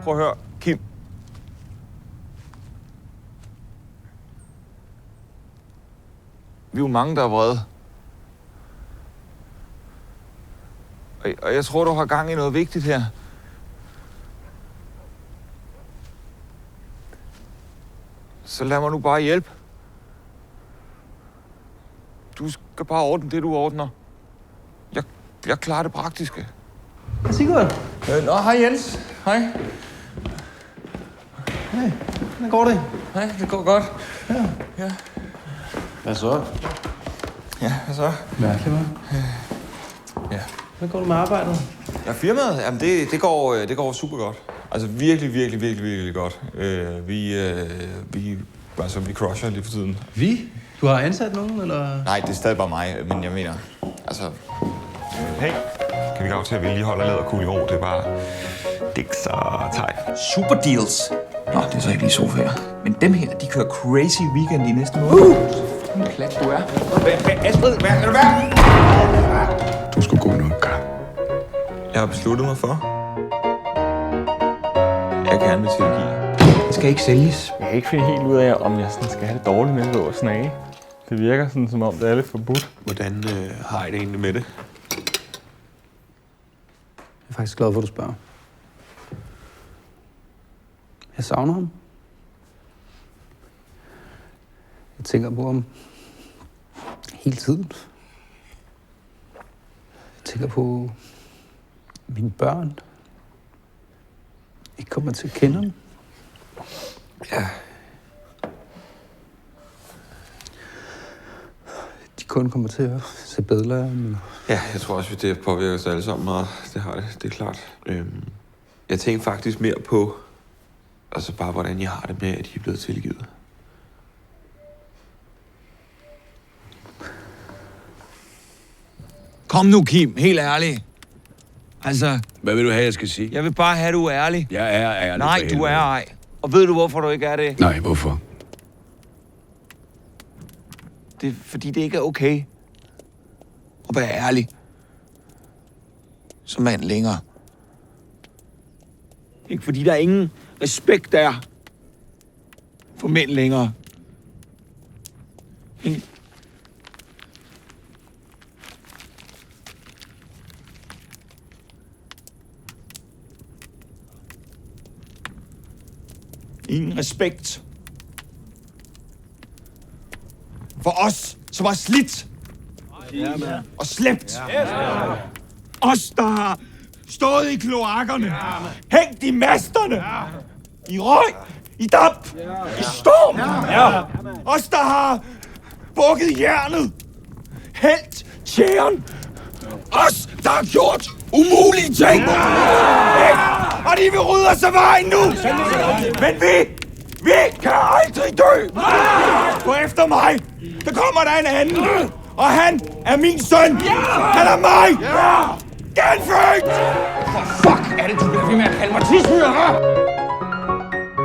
Prøv at høre, Kim. Vi er jo mange, der er vrede. Og jeg tror, du har gang i noget vigtigt her. Så lad mig nu bare hjælpe. Du skal bare ordne det, du ordner. Jeg klarer det praktiske. Sigurd. Hej Jens. Hej. Hej. Hvordan går det? Hej, det går godt. Ja. Hvad så? Ja, hvad så? Mærkeligt, hva'? Ja. Hvordan går det med arbejdet? Ja, firmaet? Jamen, det går super godt. Altså virkelig godt. Vi crusher lige for tiden. Vi? Du har ansat nogen, eller? Nej, det er stadig bare mig, men jeg mener, altså... Hey, kan vi godt til at vedligeholde læderkugle i ro? Det er bare... Det er ikke så tight. Super deals. Nå, det er så ikke lige sofaer. Men dem her, de kører crazy weekend i næste måned. En plat, du er. Astrid, hvad kan du være? Du skulle gå nok, Karl. Jeg har besluttet mig for. Jeg gerne vil tilgive. Det skal ikke sælges. Jeg kan ikke finde helt ud af, om jeg sådan skal have det dårligt med at gå og snage. Det virker sådan, som om det er lidt forbudt. Hvordan har I det egentlig med det? Jeg er faktisk glad for, at du spørger. Jeg savner ham. Jeg tænker på ham hele tiden. Jeg tænker på mine børn. Jeg kommer til at kende ham. Ja. De kun kommer til at se bedre af ham. Ja, jeg tror også, at det påvirker os alle sammen meget. Det har det er klart. Jeg tænker faktisk mere på, altså bare hvordan jeg har det med, at I er blevet tilgivet. Kom nu, Kim. Helt ærlig. Altså, Hvad vil du have, jeg skal sige? jeg vil bare have, du er ærlig. Jeg er ærlig. Nej, for du helvede. er ej. Og ved du, hvorfor du ikke er det? Nej, hvorfor? Det er, fordi det ikke er okay at være ærlig som mand længere. Ikke fordi der er ingen respekt der for mænd længere. Ingen respekt for os, som har slidt og slæbt. Os, der har stået i kloakkerne, hængt i masterne, i røg, i damp, i storm. Os, der har bukket jernet, hældt tjæren. Os, der har gjort umulige ting. Og de vil rydde os af vejen nu. Men vi kan aldrig dø. For efter mig, der kommer der en anden. Og han er min søn. Han er mig. Genfødt. Fuck, er det, du bliver ved med at kalde mig tidsmyre, hva'?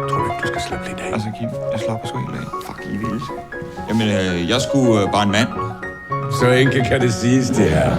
Tror du ikke, du skal slippe lidt af? Altså, Kim, jeg slapper sgu helt af. Fuck, I vildt. Jamen, jeg skulle bare en mand. Så enkelt kan det siges, det her.